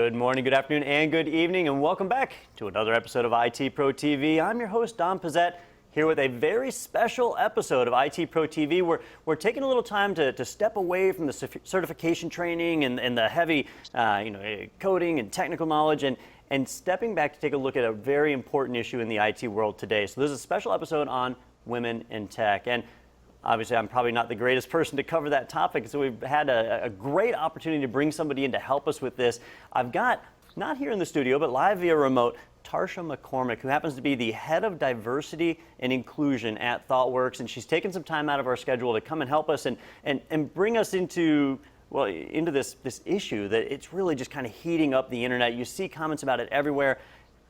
Good morning, good afternoon, and good evening, and welcome back to another episode of IT Pro TV. I'm your host, Don Pizzette, here with a very special episode of IT Pro TV. We're taking a little time to step away from the certification training and the heavy coding and technical knowledge and stepping back to take a look at a very important issue in the IT world today. So this is a special episode on women in tech. And obviously, I'm probably not the greatest person to cover that topic, so we've had a great opportunity to bring somebody in to help us with this. I've got, not here in the studio, but live via remote, Tarsha McCormick, who happens to be the head of diversity and inclusion at ThoughtWorks, and she's taken some time out of our schedule to come and help us and bring us into this issue that it's really just kind of heating up the internet. You see comments about it everywhere.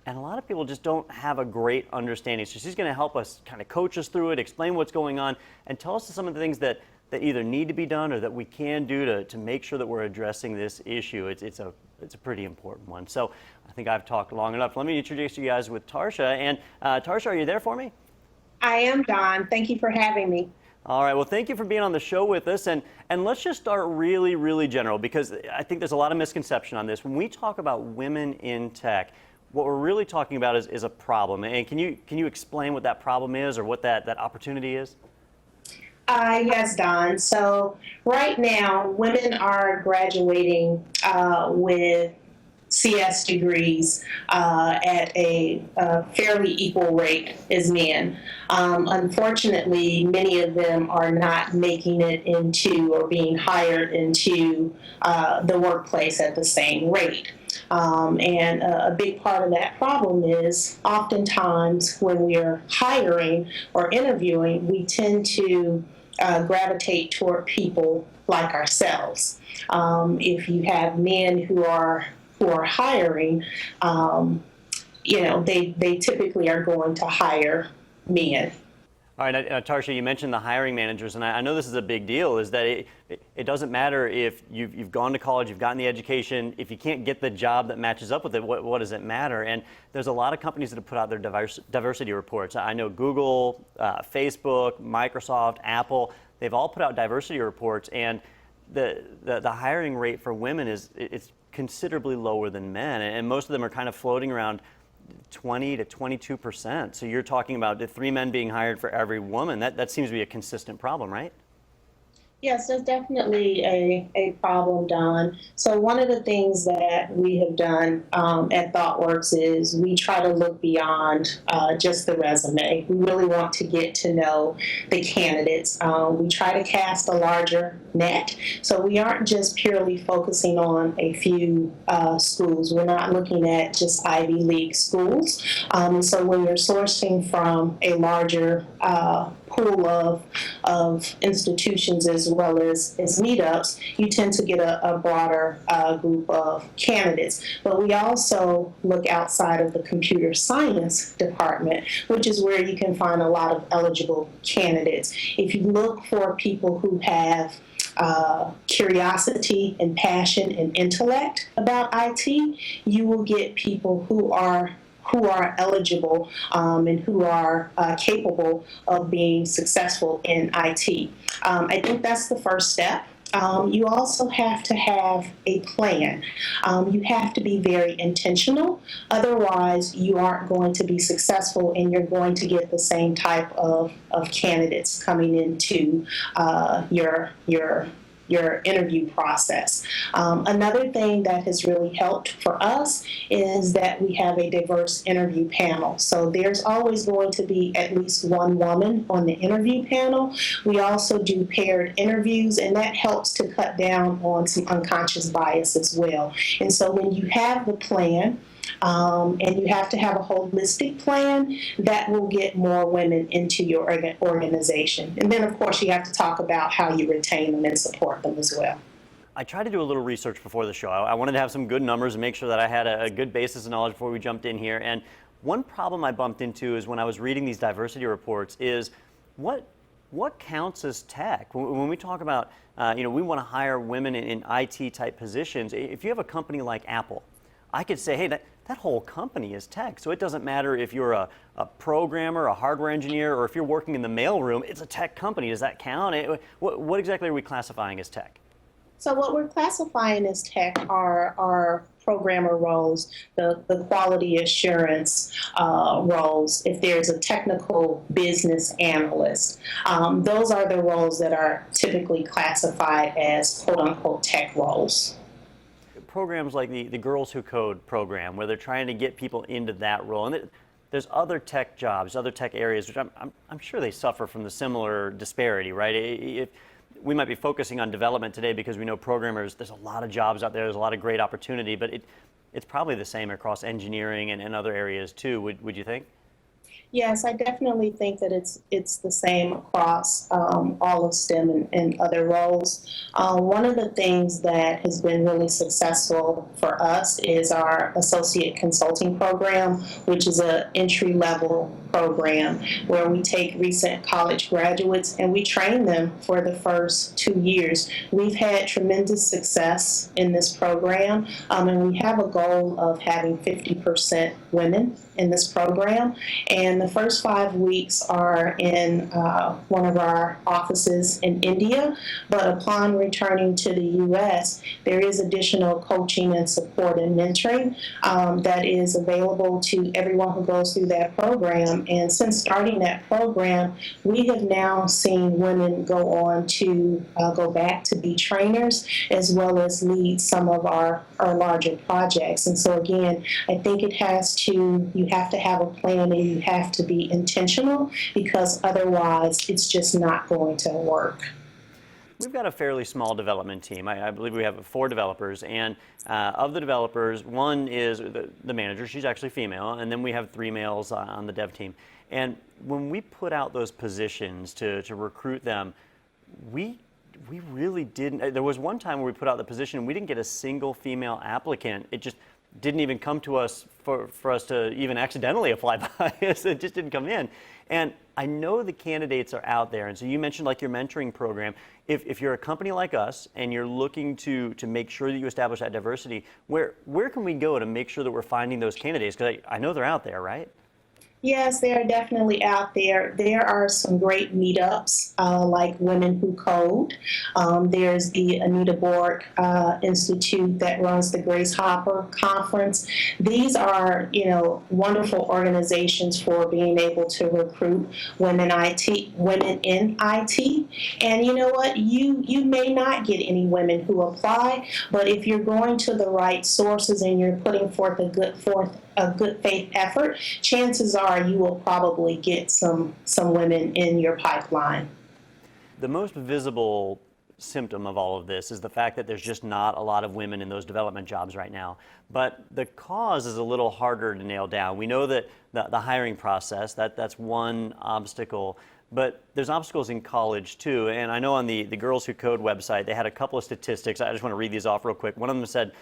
And a lot of people just don't have a great understanding. So she's going to help us kind of coach us through it, explain what's going on, and tell us some of the things that either need to be done or that we can do to make sure that we're addressing this issue. It's a pretty important one. So I think I've talked long enough. Let me introduce you guys with Tarsha. And Tarsha, are you there for me? I am, Don. Thank you for having me. All right, well, thank you for being on the show with us. And let's just start really, really general, because I think there's a lot of misconception on this. When we talk about women in tech, what we're really talking about is a problem. And can you explain what that problem is or what that opportunity is? Yes, Don. So right now, women are graduating with CS degrees at a fairly equal rate as men. Unfortunately, many of them are not making it into or being hired into the workplace at the same rate. And a big part of that problem is oftentimes when we're hiring or interviewing, we tend to gravitate toward people like ourselves. If you have men who are hiring, they typically are going to hire men. All right, Tarsha, you mentioned the hiring managers, and I know this is a big deal, is that it doesn't matter if you've gone to college, you've gotten the education, if you can't get the job that matches up with it, what does it matter? And there's a lot of companies that have put out their diversity reports. I know Google, Facebook, Microsoft, Apple, they've all put out diversity reports, and the hiring rate for women it's considerably lower than men, and most of them are kind of floating around 20 to 22%. So you're talking about the 3 men being hired for every woman. That seems to be a consistent problem, right? Yes, there's definitely a problem, Don. So one of the things that we have done at ThoughtWorks is we try to look beyond just the resume. We really want to get to know the candidates. We try to cast a larger net. So we aren't just purely focusing on a few schools. We're not looking at just Ivy League schools. So when you're sourcing from a larger pool of institutions as well as meetups, you tend to get a broader group of candidates. But we also look outside of the computer science department, which is where you can find a lot of eligible candidates. If you look for people who have curiosity and passion and intellect about IT, you will get people who are eligible and who are capable of being successful in IT. I think that's the first step. You also have to have a plan. You have to be very intentional. Otherwise, you aren't going to be successful and you're going to get the same type of candidates coming into your interview process. Another thing that has really helped for us is that we have a diverse interview panel. So there's always going to be at least one woman on the interview panel. We also do paired interviews, and that helps to cut down on some unconscious bias as well. And so when you have the plan, and you have to have a holistic plan that will get more women into your organization. And then, of course, you have to talk about how you retain them and support them as well. I tried to do a little research before the show. I wanted to have some good numbers and make sure that I had a good basis of knowledge before we jumped in here. And one problem I bumped into is when I was reading these diversity reports is what counts as tech? When we talk about, we want to hire women in IT type positions. If you have a company like Apple, I could say, hey, that whole company is tech. So it doesn't matter if you're a programmer, a hardware engineer, or if you're working in the mailroom, it's a tech company. Does that count? What exactly are we classifying as tech? So what we're classifying as tech are programmer roles, the quality assurance roles, if there's a technical business analyst. Those are the roles that are typically classified as quote unquote tech roles. Programs like the Girls Who Code program, where they're trying to get people into that role. And there's other tech jobs, other tech areas, which I'm sure they suffer from the similar disparity, right? If we might be focusing on development today because we know programmers, there's a lot of jobs out there, there's a lot of great opportunity, but it's probably the same across engineering and other areas too, would you think? Yes, I definitely think that it's the same across all of STEM and other roles. One of the things that has been really successful for us is our associate consulting program, which is an entry-level program where we take recent college graduates and we train them for the first 2 years. We've had tremendous success in this program, and we have a goal of having 50% women in this program. And the first 5 weeks are in one of our offices in India, but upon returning to the U.S., there is additional coaching and support and mentoring that is available to everyone who goes through that program. And since starting that program, we have now seen women go on to go back to be trainers as well as lead some of our larger projects. And so again, I think you have to have a plan and you have to be intentional, because otherwise it's just not going to work. We've got a fairly small development team. I believe we have 4 developers, and of the developers, one is the manager. She's actually female, and then we have 3 males on the dev team. And when we put out those positions to recruit them, we really didn't. There was one time where we put out the position and we didn't get a single female applicant. It just didn't even come to us for us to even accidentally apply by. It just didn't come in. And I know the candidates are out there. And so you mentioned like your mentoring program. If you're a company like us and you're looking to make sure that you establish that diversity, where can we go to make sure that we're finding those candidates? Because I know they're out there, right? Yes, they are definitely out there. There are some great meetups like Women Who Code. There's the Anita Borg Institute that runs the Grace Hopper Conference. These are, wonderful organizations for being able to recruit women in IT. And you know what? You may not get any women who apply, but if you're going to the right sources and you're putting forth a good faith effort, chances are you will probably get some women in your pipeline. The most visible symptom of all of this is the fact that there's just not a lot of women in those development jobs right now. But the cause is a little harder to nail down. We know that the hiring process, that's one obstacle. But there's obstacles in college too, and I know on the Girls Who Code website, they had a couple of statistics. I just want to read these off real quick. One of them said,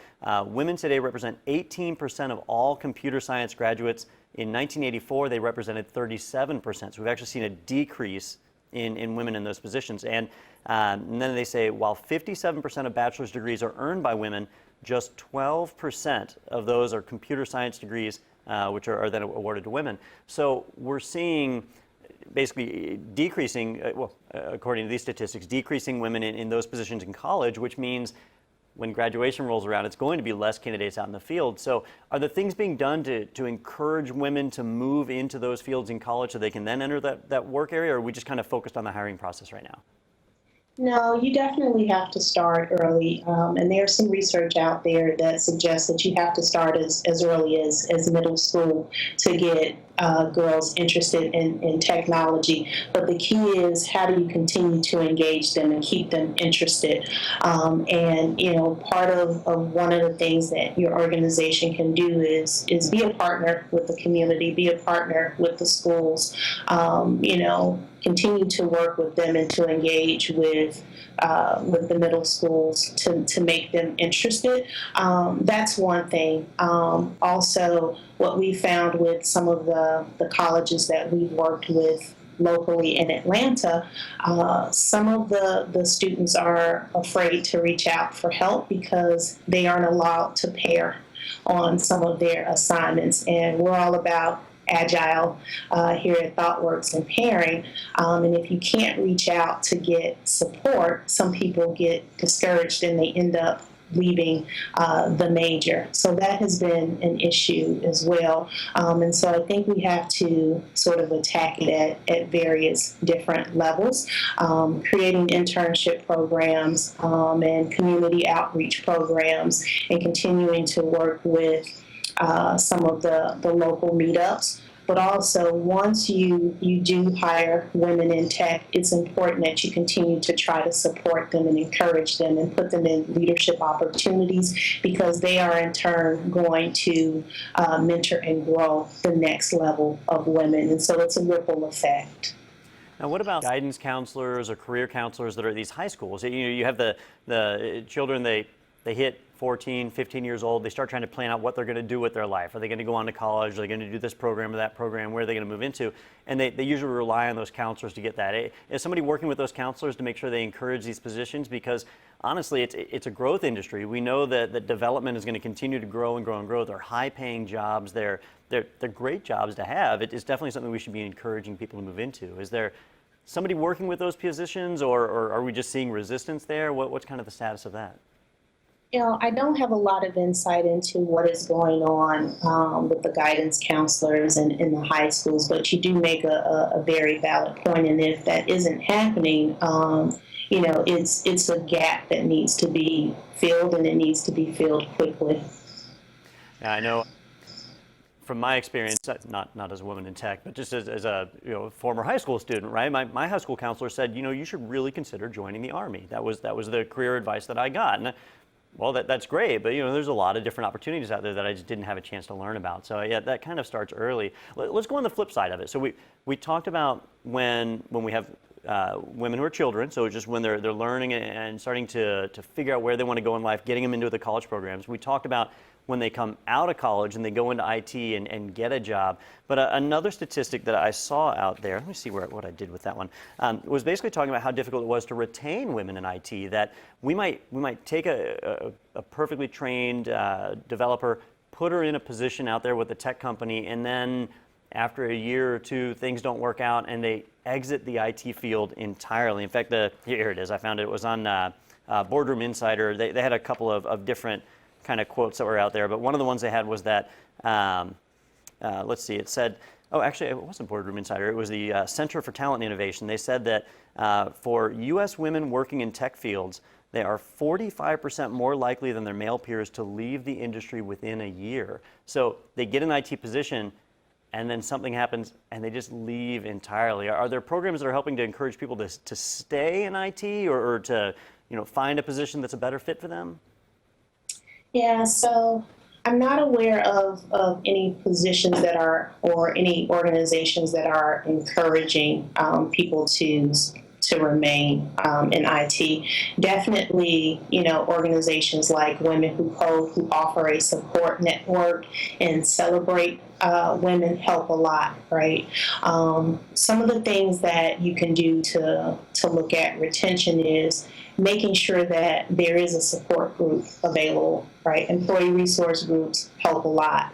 women today represent 18% of all computer science graduates. In 1984, they represented 37%. So we've actually seen a decrease in women in those positions. And then they say, while 57% of bachelor's degrees are earned by women, just 12% of those are computer science degrees, which are then awarded to women. So we're seeing basically decreasing, according to these statistics, decreasing women in those positions in college, which means when graduation rolls around, it's going to be less candidates out in the field. So are the things being done to encourage women to move into those fields in college so they can then enter that work area, or are we just kind of focused on the hiring process right now? No, you definitely have to start early, and there's some research out there that suggests that you have to start as early as middle school to get girls interested in technology. But the key is, how do you continue to engage them and keep them interested? And part of one of the things that your organization can do is be a partner with the community, be a partner with the schools. Continue to work with them and to engage with the middle schools to make them interested. That's one thing. Also, what we found with some of the colleges that we've worked with locally in Atlanta, some of the students are afraid to reach out for help because they aren't allowed to pair on some of their assignments. And we're all about Agile here at ThoughtWorks and pairing. And if you can't reach out to get support, some people get discouraged and they end up leaving the major. So that has been an issue as well. And so I think we have to sort of attack it at various different levels, creating internship programs and community outreach programs, and continuing to work with some of the local meetups. But also, once you do hire women in tech, it's important that you continue to try to support them and encourage them and put them in leadership opportunities, because they are in turn going to mentor and grow the next level of women. And so it's a ripple effect. Now, what about guidance counselors or career counselors that are at these high schools? You have the children, they hit 14, 15 years old, they start trying to plan out what they're going to do with their life. Are they going to go on to college? Are they going to do this program or that program? Where are they going to move into? And they usually rely on those counselors to get that. Is somebody working with those counselors to make sure they encourage these positions? Because honestly, it's a growth industry. We know that the development is going to continue to grow and grow and grow. They're high-paying jobs. They're great jobs to have. It's definitely something we should be encouraging people to move into. Is there somebody working with those positions, or are we just seeing resistance there? What's kind of the status of that? I don't have a lot of insight into what is going on with the guidance counselors in the high schools, but you do make a very valid point. And if that isn't happening, it's a gap that needs to be filled, and it needs to be filled quickly. Yeah, I know. From my experience, not as a woman in tech, but just as a former high school student, right? My high school counselor said, you should really consider joining the Army. That was the career advice that I got. And well, that's great, but there's a lot of different opportunities out there that I just didn't have a chance to learn about. So yeah, that kind of starts early. Let's go on the flip side of it. So we talked about when we have women who are children, so just when they're learning and starting to figure out where they want to go in life, getting them into the college programs. We talked about when they come out of college and they go into IT and get a job. But another statistic that I saw out there, let me see what I did with that one, was basically talking about how difficult it was to retain women in IT, that we might take a perfectly trained developer, put her in a position out there with a tech company, and then after a year or two, things don't work out and they exit the IT field entirely. In fact, here it is, I found it was on Boardroom Insider. They had a couple of different kind of quotes that were out there, but one of the ones they had was that, let's see, it said, oh, actually, it wasn't Boardroom Insider, it was the Center for Talent Innovation. They said that for U.S. women working in tech fields, they are 45% more likely than their male peers to leave the industry within a year. So they get an IT position, and then something happens, and they just leave entirely. Are there programs that are helping to encourage people to stay in IT or to find a position that's a better fit for them? Yeah, so I'm not aware of any positions that are, or any organizations that are encouraging people to remain in IT. Definitely, organizations like Women Who Code, who offer a support network and celebrate women, help a lot, right? Some of the things that you can do to look at retention is making sure that there is a support group available, right? Employee resource groups help a lot.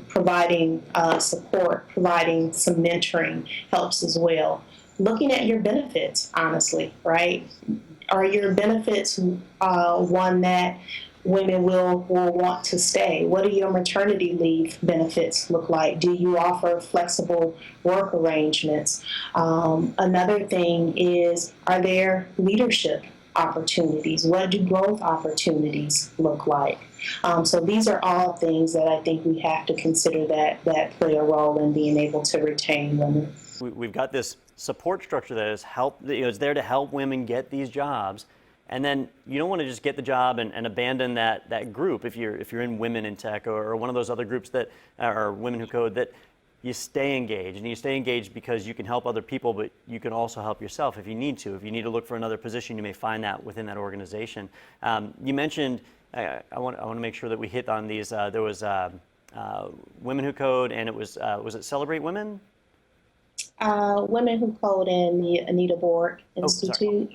Providing support, providing some mentoring helps as well. Looking at your benefits, honestly, right? Are your benefits one that women will want to stay? What do your maternity leave benefits look like? Do you offer flexible work arrangements? Another thing is, are there leadership opportunities? What do growth opportunities look like? So these are all things that I think we have to consider that play a role in being able to retain women. We've got this support structure that is there to help women get these jobs. And then you don't want to just get the job and abandon that group if you're in Women in Tech or one of those other groups that are Women Who Code, that you stay engaged. And you stay engaged because you can help other people, but you can also help yourself if you need to. If you need to look for another position, you may find that within that organization. You mentioned, I want to make sure that we hit on these. There was Women Who Code, and it was it Celebrate Women? Women Who Code and the Anita Borg Institute.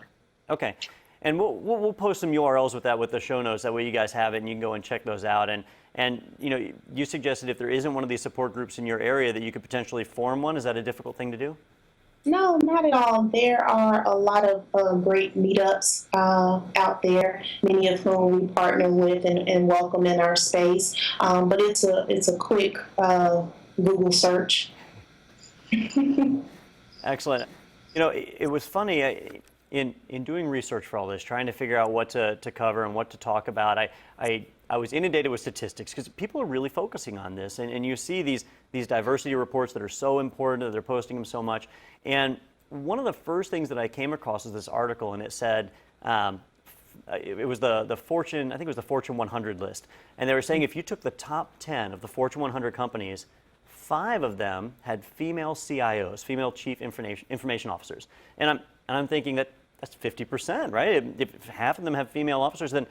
Okay. And we'll post some URLs with the show notes. That way you guys have it and you can go and check those out. And you suggested if there isn't one of these support groups in your area that you could potentially form one. Is that a difficult thing to do? No, not at all. There are a lot of great meetups out there, many of whom we partner with and welcome in our space. But it's a quick Google search. Excellent. You know, it was funny in doing research for all this, trying to figure out what to cover and what to talk about. I was inundated with statistics because people are really focusing on this, and you see these diversity reports that are so important that they're posting them so much. And one of the first things that I came across was this article, and it said. It was the Fortune, I think it was the Fortune 100 list. And they were saying if you took the top 10 of the Fortune 100 companies, 5 of them had female CIOs, female chief information officers. And I'm thinking that's 50%, right? If half of them have female officers, then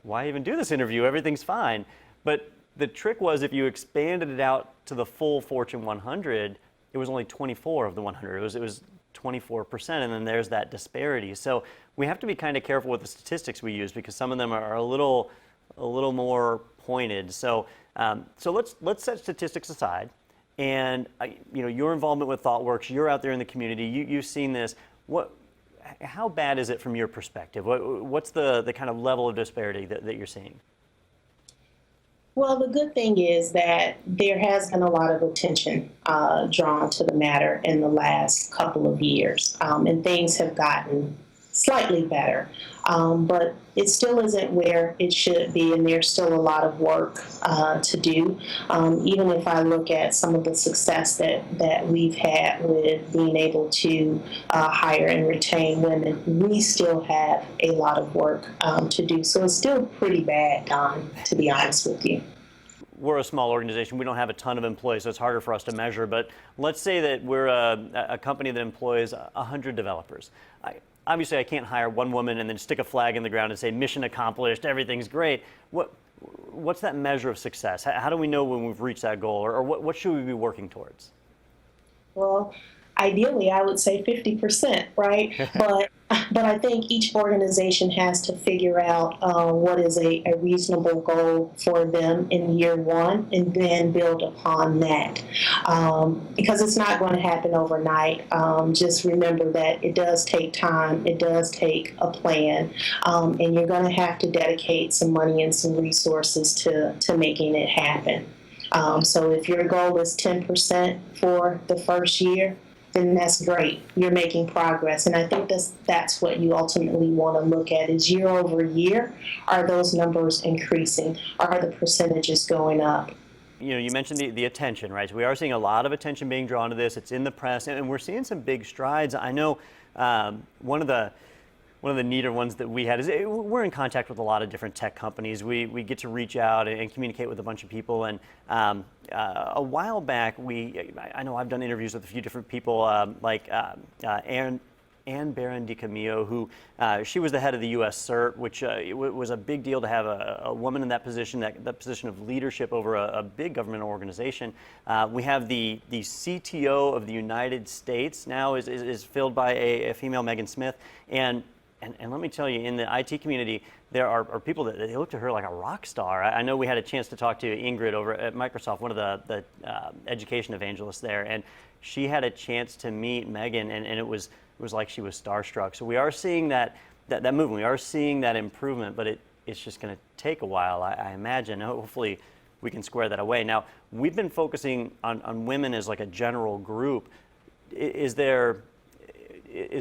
why even do this interview? Everything's fine. But the trick was if you expanded it out to the full Fortune 100, it was only 24 of the 100. It was 24%, and then there's that disparity. So we have to be kind of careful with the statistics we use because some of them are a little more pointed. So let's set statistics aside, and your involvement with ThoughtWorks, you're out there in the community, you've seen this. How bad is it from your perspective? What's the kind of level of disparity that you're seeing? Well, the good thing is that there has been a lot of attention drawn to the matter in the last couple of years, and things have gotten slightly better. But it still isn't where it should be, and there's still a lot of work to do. Even if I look at some of the success that we've had with being able to hire and retain women, we still have a lot of work to do. So it's still pretty bad, Don, to be honest with you. We're a small organization. We don't have a ton of employees, so it's harder for us to measure. But let's say that we're a company that employs 100 developers. Obviously, I can't hire one woman and then stick a flag in the ground and say, mission accomplished, everything's great. What's that measure of success? How do we know when we've reached that goal, or what should we be working towards? Well, ideally, I would say 50%, right? But I think each organization has to figure out what is a reasonable goal for them in year one, and then build upon that. Because it's not going to happen overnight. Just remember that it does take time, it does take a plan, and you're going to have to dedicate some money and some resources to making it happen. So if your goal is 10% for the first year, then that's great. You're making progress. And I think that's what you ultimately want to look at is year over year. Are those numbers increasing? Are the percentages going up? You mentioned the attention, right? So we are seeing a lot of attention being drawn to this. It's in the press, and we're seeing some big strides. I know one of the neater ones that we had is we're in contact with a lot of different tech companies. We get to reach out and communicate with a bunch of people. And a while back, I know I've done interviews with a few different people, like Anne Barron DiCamillo, who she was the head of the U.S. CERT, which was a big deal to have a woman in that position, that position of leadership over a big government organization. We have the CTO of the United States now is filled by a female, Megan Smith, and let me tell you, in the IT community, there are people that they look to her like a rock star. I know we had a chance to talk to Ingrid over at Microsoft, one of the education evangelists there, and she had a chance to meet Megan, and it was like she was starstruck. So we are seeing that movement. We are seeing that improvement, but it's just going to take a while, I imagine. Hopefully, we can square that away. Now, we've been focusing on women as like a general group. Is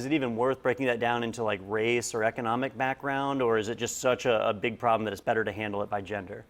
it even worth breaking that down into like race or economic background, or is it just such a big problem that it's better to handle it by gender?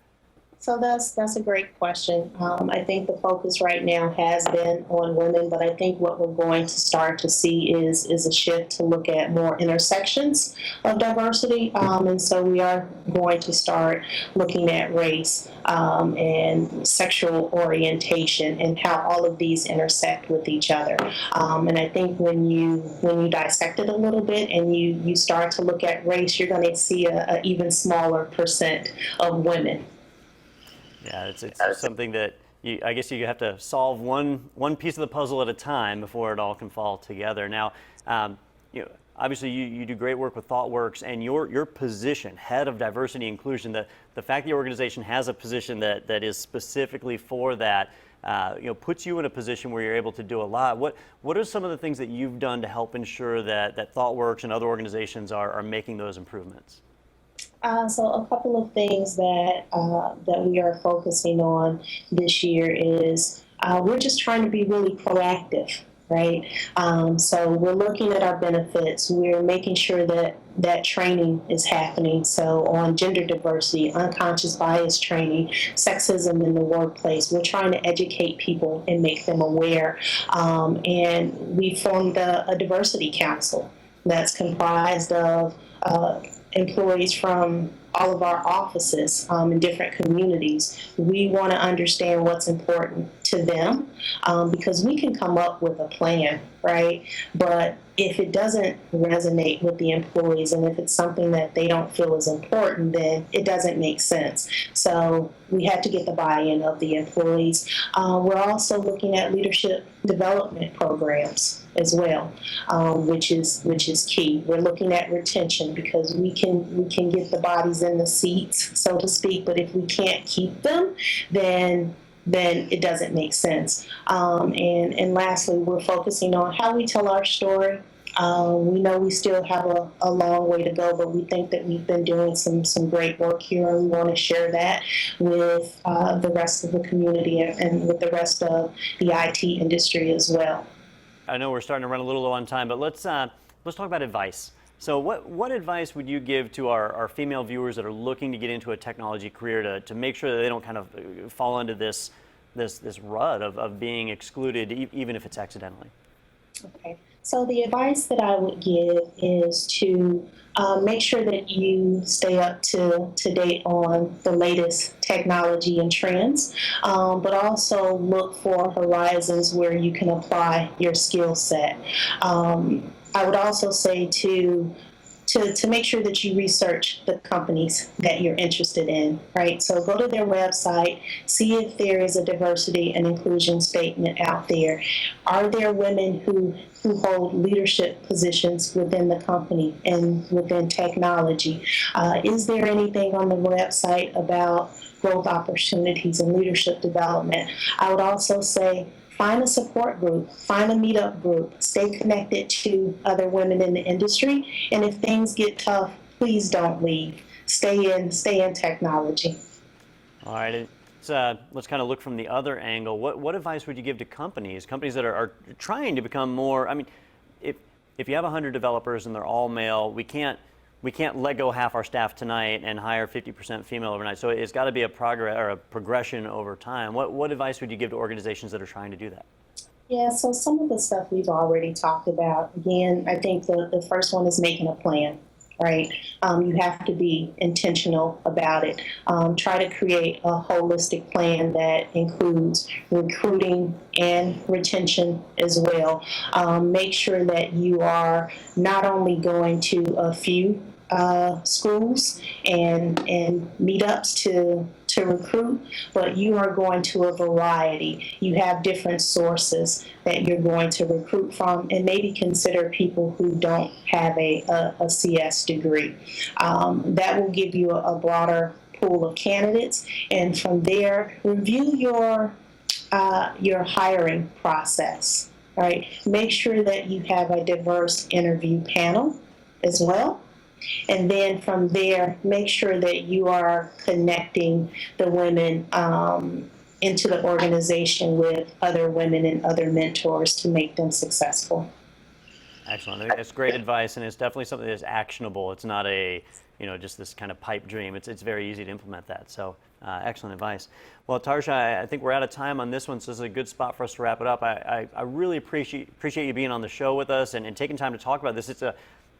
So that's a great question. I think the focus right now has been on women, but I think what we're going to start to see is a shift to look at more intersections of diversity. And so we are going to start looking at race and sexual orientation and how all of these intersect with each other. And I think when you dissect it a little bit and you start to look at race, you're going to see an even smaller percent of women. Yeah, it's something that I guess you have to solve one piece of the puzzle at a time before it all can fall together. Now, obviously you do great work with ThoughtWorks, and your position, head of diversity inclusion, the fact the organization has a position that is specifically for that, puts you in a position where you're able to do a lot. What are some of the things that you've done to help ensure that ThoughtWorks and other organizations are making those improvements? So a couple of things that we are focusing on this year is we're just trying to be really proactive, right? So we're looking at our benefits. We're making sure that training is happening. So on gender diversity, unconscious bias training, sexism in the workplace, we're trying to educate people and make them aware. And we formed a diversity council that's comprised of employees from all of our offices in different communities. We want to understand what's important to them because we can come up with a plan, right? But if it doesn't resonate with the employees and if it's something that they don't feel is important, then it doesn't make sense. So we have to get the buy-in of the employees. We're also looking at leadership development programs as well, which is key. We're looking at retention because we can get the bodies in the seats, so to speak, but if we can't keep them, then it doesn't make sense. And lastly, we're focusing on how we tell our story. We know we still have a long way to go, but we think that we've been doing some great work here, and we want to share that with the rest of the community and with the rest of the IT industry as well. I know we're starting to run a little low on time, but let's talk about advice. So what advice would you give to our female viewers that are looking to get into a technology career to make sure that they don't kind of fall into this rut of being excluded, even if it's accidentally? Okay. So the advice that I would give is to make sure that you stay up to date on the latest technology and trends, but also look for horizons where you can apply your skill set. I would also say to make sure that you research the companies that you're interested in, right? So go to their website, see if there is a diversity and inclusion statement out there. Are there women who hold leadership positions within the company and within technology? Is there anything on the website about growth opportunities and leadership development? I would also say, find a support group, find a meetup group, stay connected to other women in the industry, and if things get tough, please don't leave. Stay in technology. All right, let's kind of look from the other angle. What advice would you give to companies that are trying to become more, I mean, if you have 100 developers and they're all male, we can't let go half our staff tonight and hire 50% female overnight. So it's got to be a progression over time. What advice would you give to organizations that are trying to do that? Yeah, so some of the stuff we've already talked about. Again, I think the first one is making a plan, right? You have to be intentional about it. Try to create a holistic plan that includes recruiting and retention as well. Make sure that you are not only going to a few schools and meetups to recruit, but you are going to a variety. You have different sources that you're going to recruit from, and maybe consider people who don't have a CS degree. That will give you a broader pool of candidates, and from there, review your hiring process. Right? Make sure that you have a diverse interview panel as well. And then from there, make sure that you are connecting the women into the organization with other women and other mentors to make them successful. Excellent. It's great advice, and it's definitely something that's actionable. It's not just this kind of pipe dream. It's very easy to implement that. So excellent advice. Well, Tarsha, I think we're out of time on this one, so this is a good spot for us to wrap it up. I really appreciate you being on the show with us and taking time to talk about this.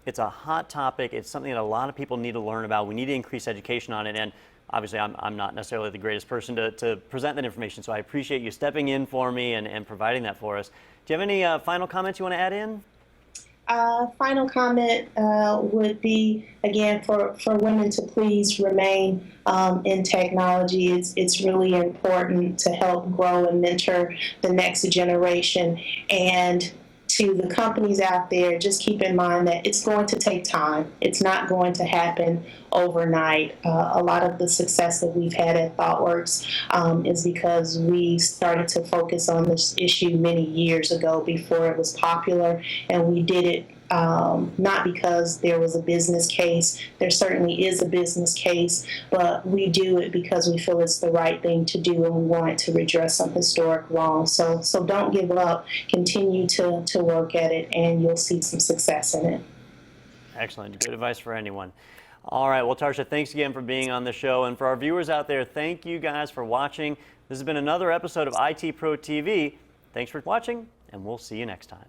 It's a hot topic. It's something that a lot of people need to learn about. We need to increase education on it, and obviously I'm not necessarily the greatest person to present that information, so I appreciate you stepping in for me and providing that for us. Do you have any final comments you want to add in? Final comment would be, again, for women to please remain in technology. It's really important to help grow and mentor the next generation, and to the companies out there, just keep in mind that it's going to take time. It's not going to happen overnight. A lot of the success that we've had at ThoughtWorks is because we started to focus on this issue many years ago before it was popular, and we did it not because there was a business case. There certainly is a business case, but we do it because we feel it's the right thing to do and we want to redress some historic wrongs. So don't give up. Continue to work at it, and you'll see some success in it. Excellent. Good advice for anyone. All right. Well, Tarsha, thanks again for being on the show. And for our viewers out there, thank you guys for watching. This has been another episode of IT Pro TV. Thanks for watching, and we'll see you next time.